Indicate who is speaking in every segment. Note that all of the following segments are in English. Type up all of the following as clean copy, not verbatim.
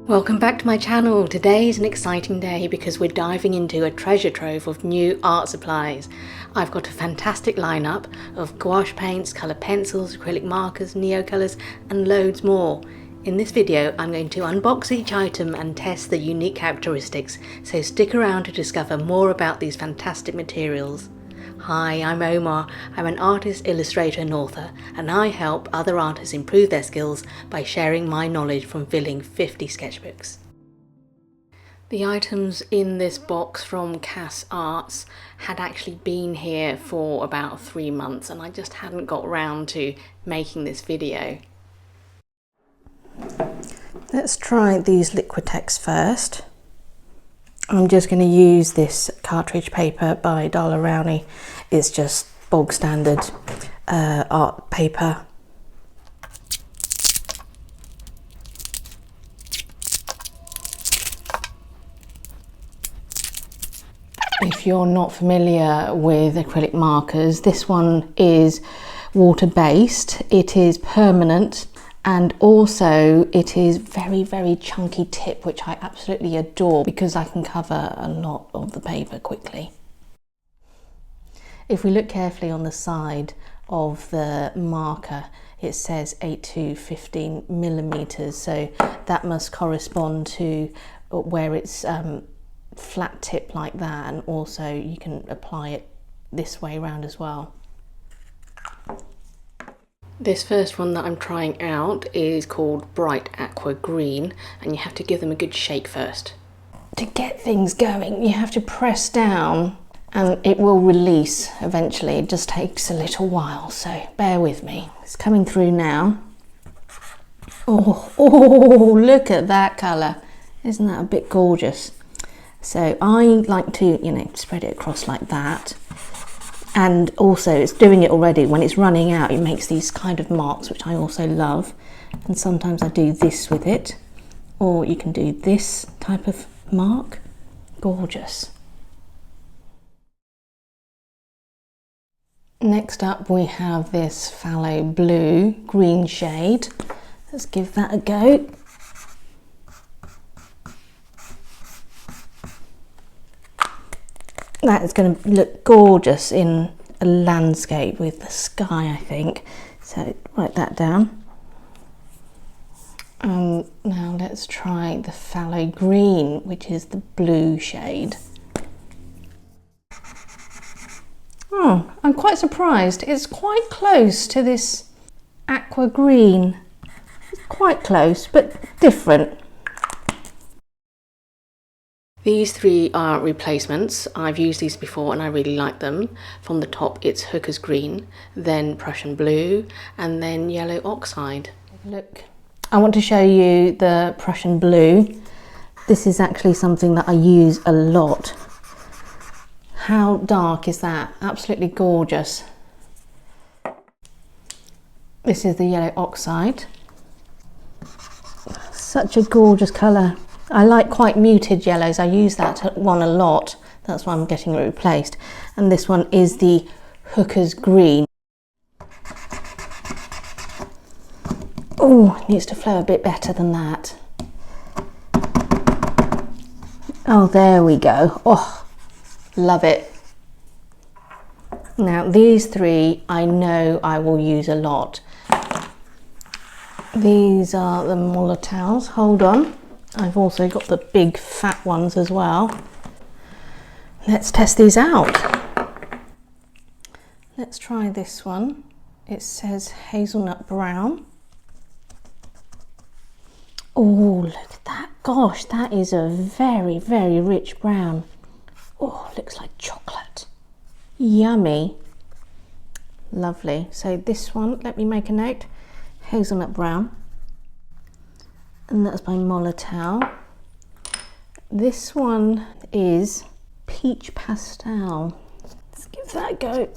Speaker 1: Welcome back to my channel. Today is an exciting day because we're diving into a treasure trove of new art supplies. I've got a fantastic lineup of gouache paints, colour pencils, acrylic markers, neocolours and loads more. In this video I'm going to unbox each item and test the unique characteristics, so stick around to discover more about these fantastic materials. Hi, I'm Omar. I'm an artist, illustrator and author, and I help other artists improve their skills by sharing my knowledge from filling 50 sketchbooks. The items in this box from Cass Arts had actually been here for about 3 months and I just hadn't got round to making this video. Let's try these Liquitex first. I'm just going to use this cartridge paper by Darla Rowney. It's just bog standard art paper. If you're not familiar with acrylic markers, this one is water-based, it is permanent, and also it is very chunky tip, which I absolutely adore because I can cover a lot of the paper quickly. If we look carefully on the side of the marker, it says 8 to 15 millimeters, so that must correspond to where it's flat tip like that, and also you can apply it this way around as well. This first one that I'm trying out is called Bright Aqua Green, and you have to give them a good shake first. To get things going, you have to press down and it will release eventually. It just takes a little while, so bear with me. It's coming through now. Oh, look at that colour. Isn't that a bit gorgeous? So I like to, spread it across like that. And also it's doing it already. When it's running out, it makes these kind of marks, which I also love. And sometimes I do this with it, or you can do this type of mark. Gorgeous. Next up we have this phthalo blue green shade. Let's give that a go. That is going to look gorgeous in a landscape with the sky, I think. So write that down. Now let's try the phthalo green, which is the blue shade. Oh, I'm quite surprised. It's quite close to this aqua green. It's quite close, but different. These three are replacements. I've used these before and I really like them. From the top it's Hooker's Green, then Prussian Blue, and then Yellow Oxide. Look, I want to show you the Prussian Blue. This is actually something that I use a lot. How dark is that? Absolutely gorgeous. This is the Yellow Oxide. Such a gorgeous colour. I like quite muted yellows. I use that one a lot. That's why I'm getting it replaced. And this one is the Hooker's Green. Oh, it needs to flow a bit better than that. Oh, there we go. Oh, love it. Now these three I know I will use a lot. These are the Molle towels. Hold on. I've also got the big fat ones as well. Let's test these out. Let's try this one. It says hazelnut brown. Oh, look at that. Gosh, that is a very rich brown. Oh, looks like chocolate. Yummy. Lovely. So this one, let me make a note. Hazelnut brown. And that's by Molle Towel. This one is Peach Pastel. Let's give that a go.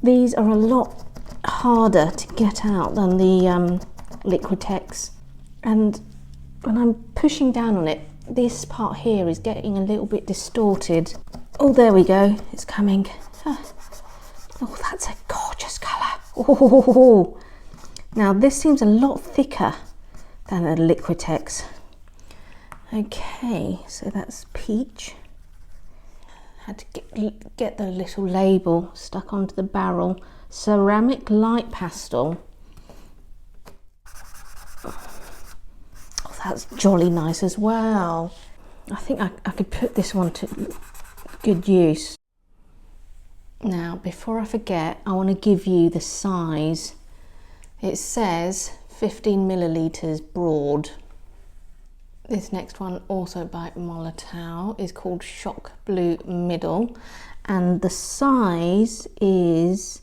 Speaker 1: These are a lot harder to get out than the Liquitex. And when I'm pushing down on it, this part here is getting a little bit distorted. Oh, there we go. It's coming. Oh, that's a gorgeous colour. Oh. Now this seems a lot thicker than a Liquitex. Okay, so that's peach. Had to get the little label stuck onto the barrel. Ceramic light pastel. Oh, that's jolly nice as well. I think I could put this one to good use. Now, before I forget, I want to give you the size. It says 15 milliliters broad. This next one, also by Molle, is called Shock Blue Middle, and the size is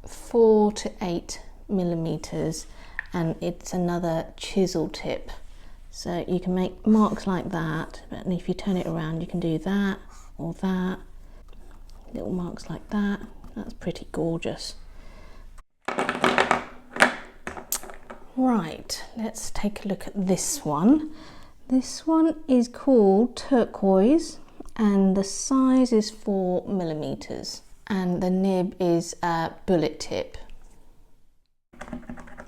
Speaker 1: 4 to 8 millimeters, and it's another chisel tip. So you can make marks like that, and if you turn it around, you can do that or that. Little marks like that. That's pretty gorgeous. Right, let's take a look at this one. This one is called Turquoise, and the size is 4 millimeters, and the nib is a bullet tip.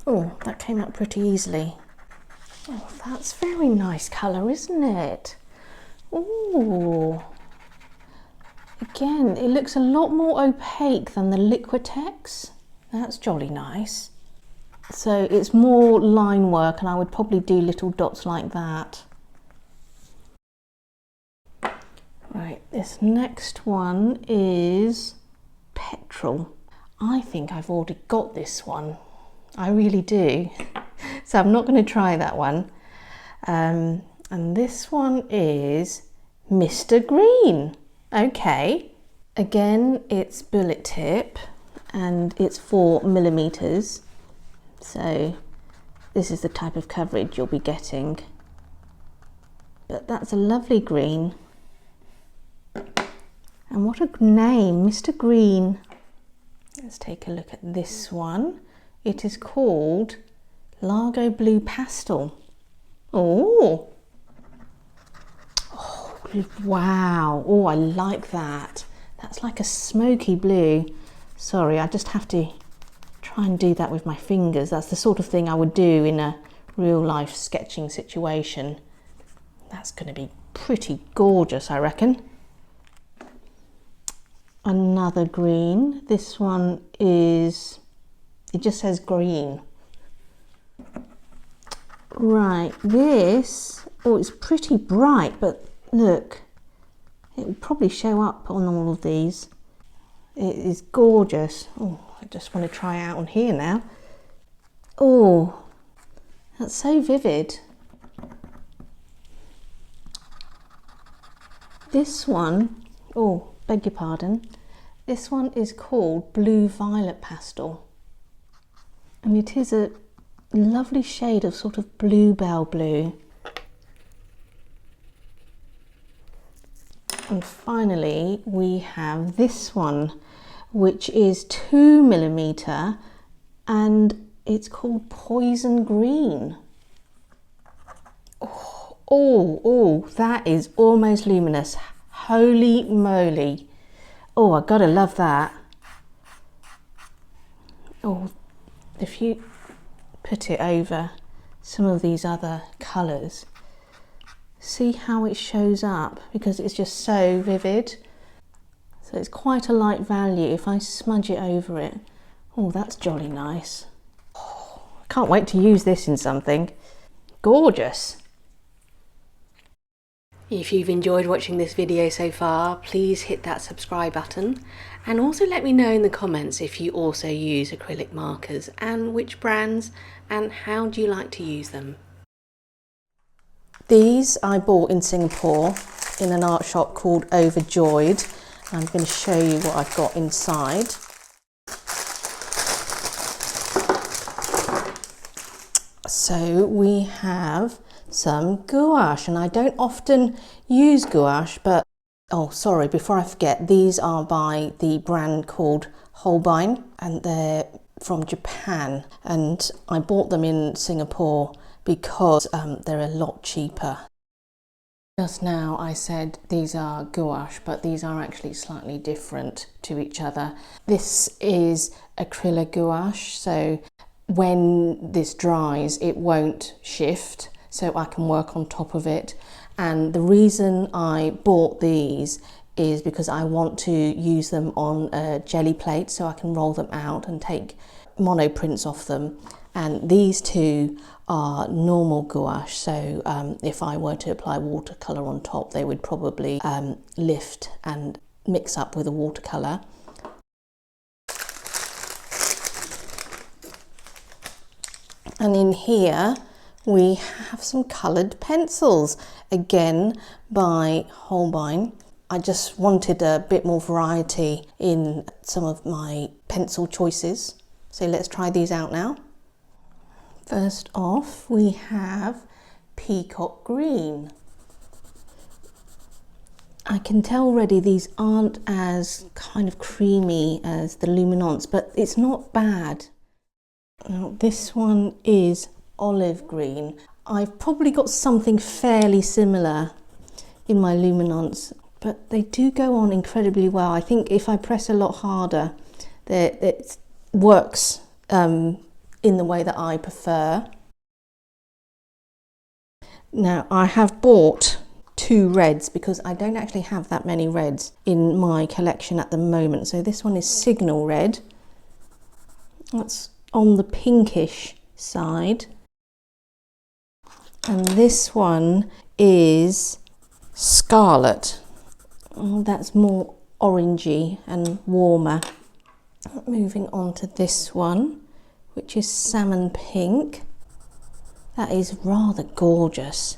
Speaker 1: Oh, that came out pretty easily. Oh, that's very nice colour, isn't it? Oh, again, it looks a lot more opaque than the Liquitex. That's jolly nice. So it's more line work, and I would probably do little dots like that. Right, this next one is Petrol. I think I've already got this one. I really do. So I'm not going to try that one. And this one is Mr. Green. Okay. Again, it's bullet tip, and it's 4 millimeters. So this is the type of coverage you'll be getting. But that's a lovely green. And what a name, Mr. Green. Let's take a look at this one. It is called Largo Blue Pastel. Oh, wow. Oh, I like that. That's like a smoky blue. Sorry, I just have to try and do that with my fingers. That's the sort of thing I would do in a real life sketching situation. That's going to be pretty gorgeous, I reckon. Another green. This one is, it just says green. Right, this, oh, it's pretty bright, but look, it will probably show up on all of these. It is gorgeous. Oh, I just want to try out on here now. Oh, that's so vivid. This one, oh, beg your pardon. This one is called Blue Violet Pastel. And it is a lovely shade of sort of bluebell blue. And finally, we have this one, which is 2 millimeter, and it's called Poison Green. Oh, that is almost luminous. Holy moly. Oh, I gotta love that. Oh, if you put it over some of these other colours, see how it shows up, because it's just so vivid. So it's quite a light value if I smudge it over it. Oh, that's jolly nice. Oh, I can't wait to use this in something. Gorgeous. If you've enjoyed watching this video so far, please hit that subscribe button, and also let me know in the comments if you also use acrylic markers and which brands, and how do you like to use them. These I bought in Singapore in an art shop called Overjoyed. I'm going to show you what I've got inside. So we have some gouache, and I don't often use gouache, but oh, sorry, before I forget, these are by the brand called Holbein, and they're from Japan, and I bought them in Singapore because they're a lot cheaper. Just now I said these are gouache, but these are actually slightly different to each other. This is acrylic gouache, so when this dries it won't shift. so I can work on top of it. And the reason I bought these is because I want to use them on a jelly plate so I can roll them out and take mono prints off them. And these two are normal gouache, so if I were to apply watercolour on top, they would probably lift and mix up with the watercolour. And in here we have some coloured pencils, again by Holbein. I just wanted a bit more variety in some of my pencil choices. So let's try these out now. First off, we have Peacock Green. I can tell already these aren't as kind of creamy as the Luminance, but it's not bad. Now this one is Olive Green. I've probably got something fairly similar in my Luminance, but they do go on incredibly well. I think if I press a lot harder, it works in the way that I prefer. Now I have bought 2 reds because I don't actually have that many reds in my collection at the moment. So this one is Signal Red. That's on the pinkish side. And this one is Scarlet. Oh, that's more orangey and warmer. Moving on to this one, which is Salmon Pink. That is rather gorgeous.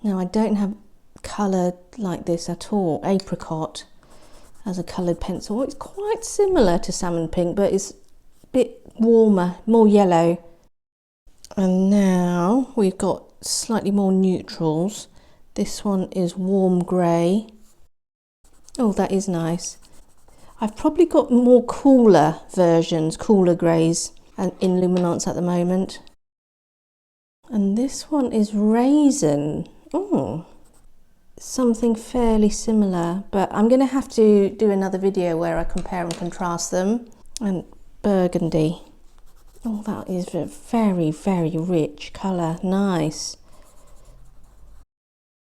Speaker 1: Now I don't have colour like this at all. Apricot as a coloured pencil. It's quite similar to Salmon Pink, but it's a bit warmer, more yellow. And now we've got slightly more neutrals. This one is Warm Grey. Oh, that is nice. I've probably got more cooler versions, cooler greys in Luminance at the moment. And this one is Raisin. Oh, something fairly similar, but I'm going to have to do another video where I compare and contrast them. And Burgundy. Oh, that is a very, very rich colour. Nice.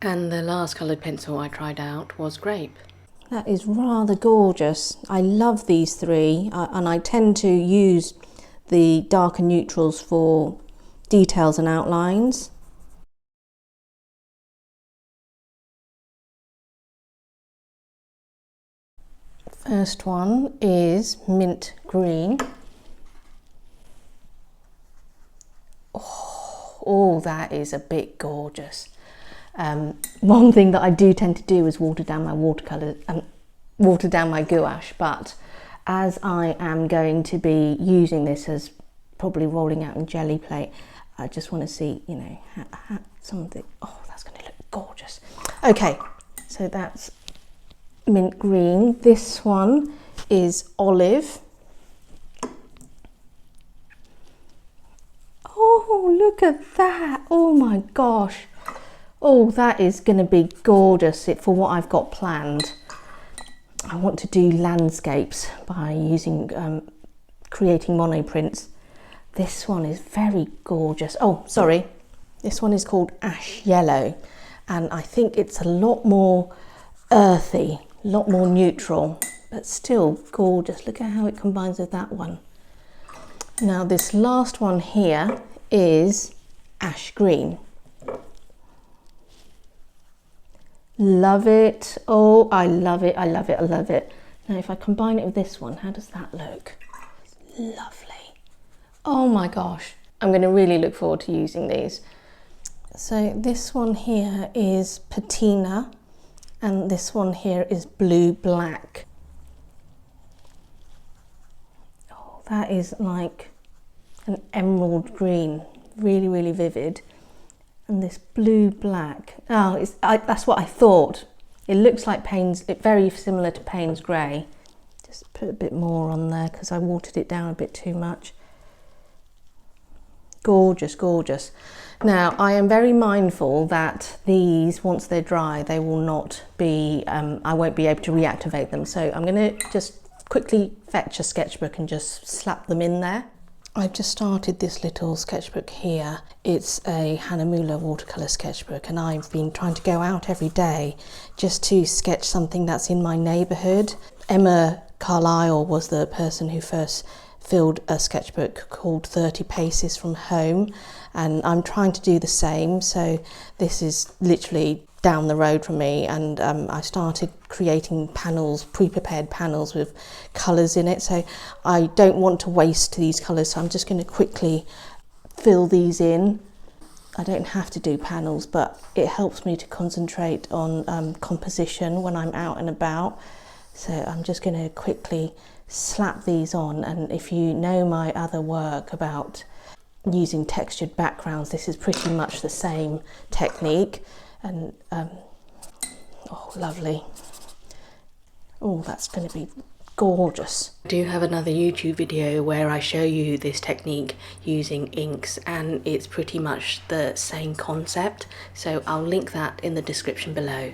Speaker 1: And the last coloured pencil I tried out was Grape. That is rather gorgeous. I love these 3, and I tend to use the darker neutrals for details and outlines. First one is Mint Green. Oh, that is a bit gorgeous. One thing that I do tend to do is water down my watercolour, water down my gouache, but as I am going to be using this as probably rolling out in jelly plate, I just want to see, you know, something. Oh, that's going to look gorgeous. Okay, so that's Mint Green. This one is Olive. Oh, look at that. Oh my gosh. Oh, that is going to be gorgeous for what I've got planned. I want to do landscapes by using creating mono prints. This one is very gorgeous. Oh, sorry. This one is called Ash Yellow, and I think it's a lot more earthy, a lot more neutral, but still gorgeous. Look at how it combines with that one. Now this last one here is Ash Green. Love it. Oh, I love it. I love it. I love it. Now if I combine it with this one, how does that look? Lovely. Oh my gosh. I'm going to really look forward to using these. So this one here is Patina, and this one here is Blue Black. Oh, that is like an emerald green, really, really vivid. And this Blue Black, oh, that's what I thought. It looks like Payne's, very similar to Payne's Grey. Just put a bit more on there because I watered it down a bit too much. Gorgeous, gorgeous. Now I am very mindful that these, once they're dry, they will not be, I won't be able to reactivate them. So I'm going to just quickly fetch a sketchbook and just slap them in there. I've just started this little sketchbook here. It's a Molle watercolor sketchbook, and I've been trying to go out every day just to sketch something that's in my neighbourhood. Emma Carlisle was the person who first filled a sketchbook called 30 Paces from Home, and I'm trying to do the same. So this is literally down the road from me, and I started creating panels, pre-prepared panels with colours in it, so I don't want to waste these colours, so I'm just going to quickly fill these in. I don't have to do panels, but it helps me to concentrate on composition when I'm out and about, so I'm just going to quickly slap these on. And if you know my other work about using textured backgrounds, this is pretty much the same technique. And oh, lovely. Oh, that's going to be gorgeous. I do have another YouTube video where I show you this technique using inks, and it's pretty much the same concept, so I'll link that in the description below.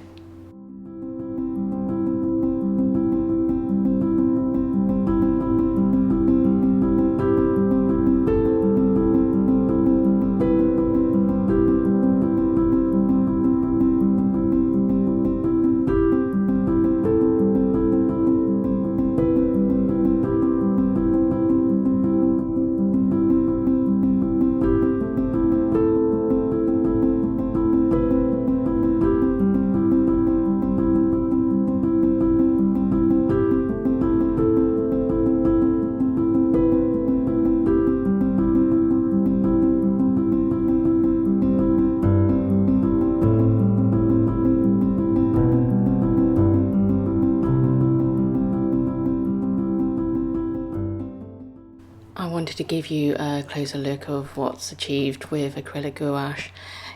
Speaker 1: I wanted to give you a closer look of what's achieved with acrylic gouache.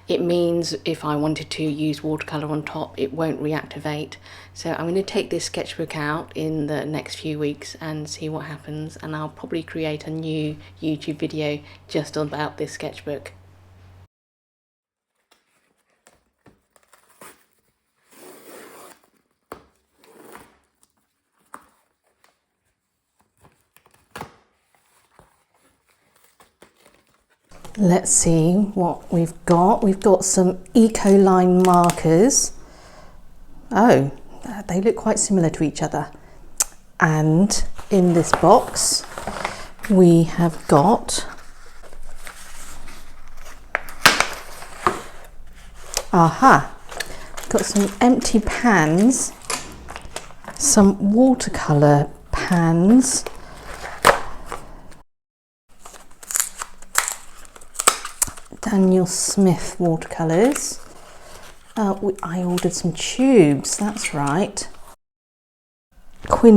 Speaker 1: It means if I wanted to use watercolour on top, it won't reactivate. So I'm going to take this sketchbook out in the next few weeks and see what happens, and I'll probably create a new YouTube video just about this sketchbook. Let's see what we've got. We've got some Acrylic markers. Oh, they look quite similar to each other. And in this box, we have got got some empty pans, some watercolor pans, Daniel Smith watercolors. I ordered some tubes, that's right.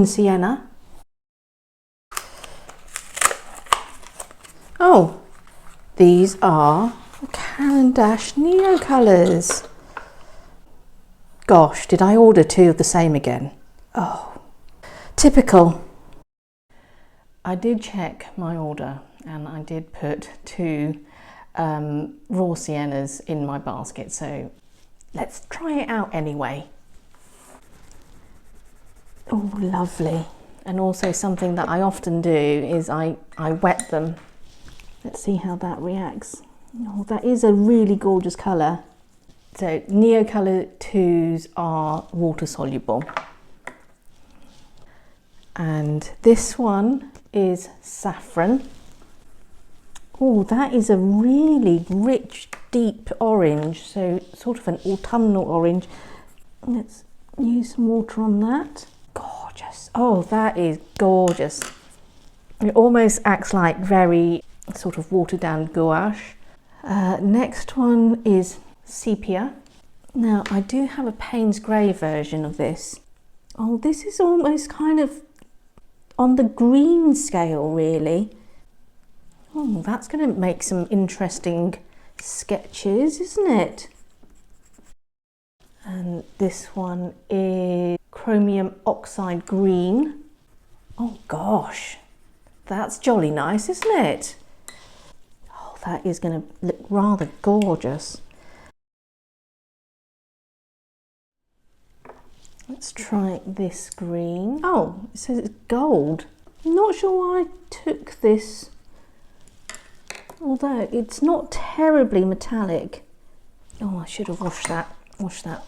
Speaker 1: Sienna. Oh, these are Caran d'Ache neocolours. Gosh, did I order two of the same again? Oh, typical. I did check my order, and I did put two raw siennas in my basket, so let's try it out anyway. Oh, lovely. And also something that I often do is I wet them. Let's see how that reacts. Oh, that is a really gorgeous colour. So neocolour 2s are water soluble, and this one is saffron. Oh, that is a really rich, deep orange, so sort of an autumnal orange. Let's use some water on that. Gorgeous. Oh, that is gorgeous. It almost acts like very sort of watered down gouache. Next one is sepia. Now, I do have a Payne's Grey version of this. Oh, this is almost kind of on the green scale, really. Oh, that's going to make some interesting sketches, isn't it? And this one is chromium oxide green. Oh gosh, that's jolly nice, isn't it? Oh, that is going to look rather gorgeous. Let's try this green. Oh, it says it's gold. I'm not sure why I took this
Speaker 2: although it's not terribly metallic. Oh, I should have washed that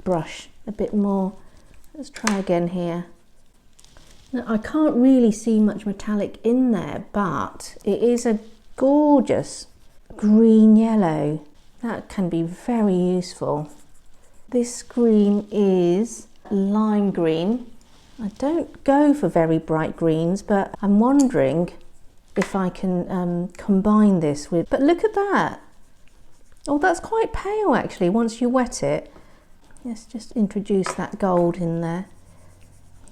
Speaker 2: brush a bit more. Let's try again here. Now, I can't really see much metallic in there, but it is a gorgeous green yellow. That can be very useful. This green is lime green. I don't go for very bright greens, but I'm wondering if I can combine this with, but look at that. Oh, that's quite pale actually once you wet it. Let's just introduce that gold in there.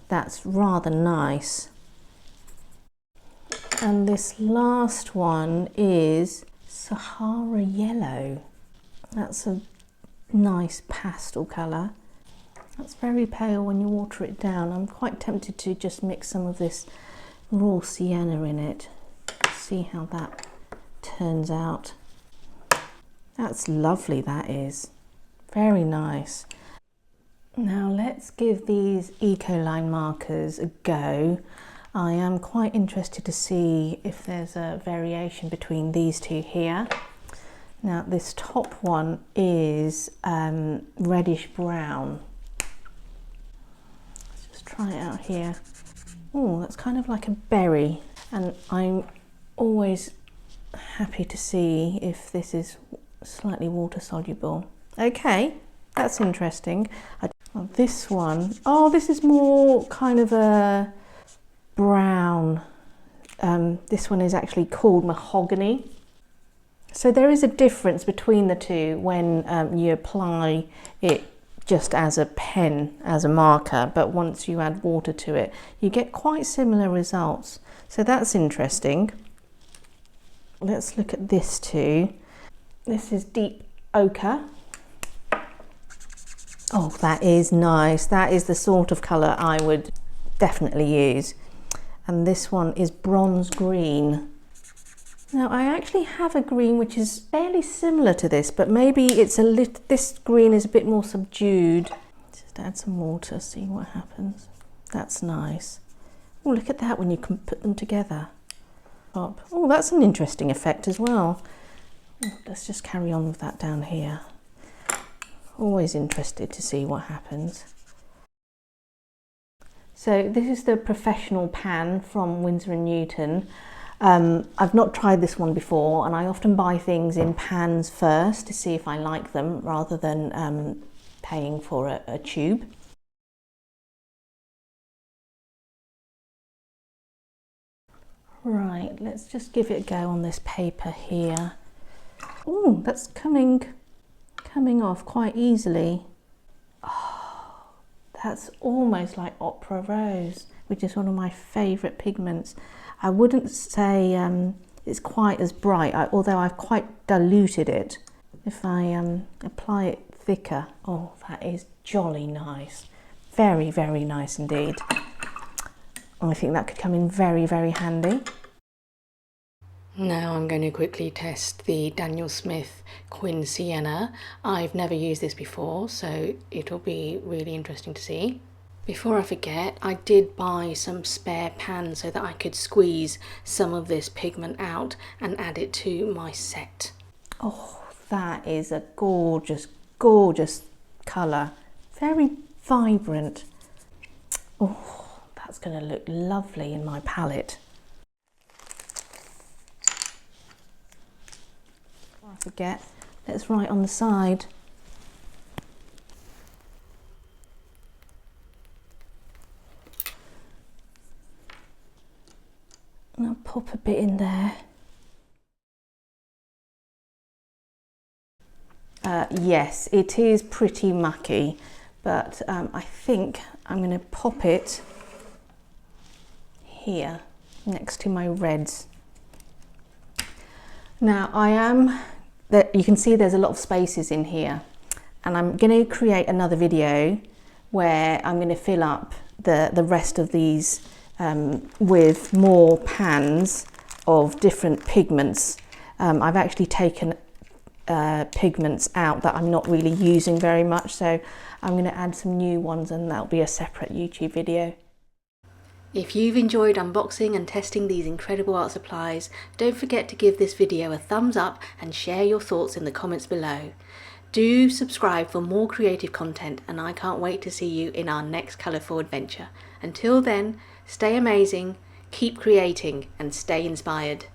Speaker 2: That's rather nice. And this last one is Sahara yellow. That's a nice pastel colour. That's very pale when you water it down. I'm quite tempted to just mix some of this raw sienna in it. See how that turns out. That's lovely, that is. Very nice. Now let's give these eco-line markers a go. I am quite interested to see if there's a variation between these two here. Now this top one is reddish brown. Let's just try it out here. Oh, that's kind of like a berry, and I'm always happy to see if this is slightly water soluble. Okay, that's interesting. This one, oh, this is more kind of a brown. This one is actually called mahogany. So there is a difference between the two when you apply it just as a pen, as a marker, but once you add water to it, you get quite similar results. So that's interesting. Let's look at this too. This is deep ochre. Oh, that is nice. That is the sort of colour I would definitely use. And this one is bronze green. Now I actually have a green which is fairly similar to this, but maybe it's a little, this green is a bit more subdued. Just add some water, see what happens. That's nice. Oh, look at that when you can put them together. Oh, that's an interesting effect as well. Oh, let's just carry on with that down here. Always interested to see what happens. So this is the professional pan from Winsor & Newton. I've not tried this one before, and I often buy things in pans first to see if I like them rather than paying for a tube. Right, let's just give it a go on this paper here. Oh, that's coming off quite easily. Oh, that's almost like Opera Rose, which is one of my favourite pigments. I wouldn't say it's quite as bright, although I've quite diluted it. If I apply it thicker, oh, that is jolly nice. Very, very nice indeed. I think that could come in very, very handy.
Speaker 1: Now I'm going to quickly test the Daniel Smith Quin Sienna. I've never used this before, so it'll be really interesting to see. Before I forget, I did buy some spare pans so that I could squeeze some of this pigment out and add it to my set.
Speaker 2: Oh, that is a gorgeous, gorgeous colour. Very vibrant. Oh, that's going to look lovely in my palette. Before I forget, let's write on the side. And I'll pop a bit in there. Yes, it is pretty mucky, but I think I'm going to pop it here next to my reds. Now you can see there's a lot of spaces in here, and I'm going to create another video where I'm going to fill up the rest of these with more pans of different pigments. I've actually taken pigments out that I'm not really using very much, so I'm going to add some new ones, and that'll be a separate YouTube video.
Speaker 1: If you've enjoyed unboxing and testing these incredible art supplies, don't forget to give this video a thumbs up and share your thoughts in the comments below. Do subscribe for more creative content, and I can't wait to see you in our next colourful adventure. Until then, stay amazing, keep creating and stay inspired.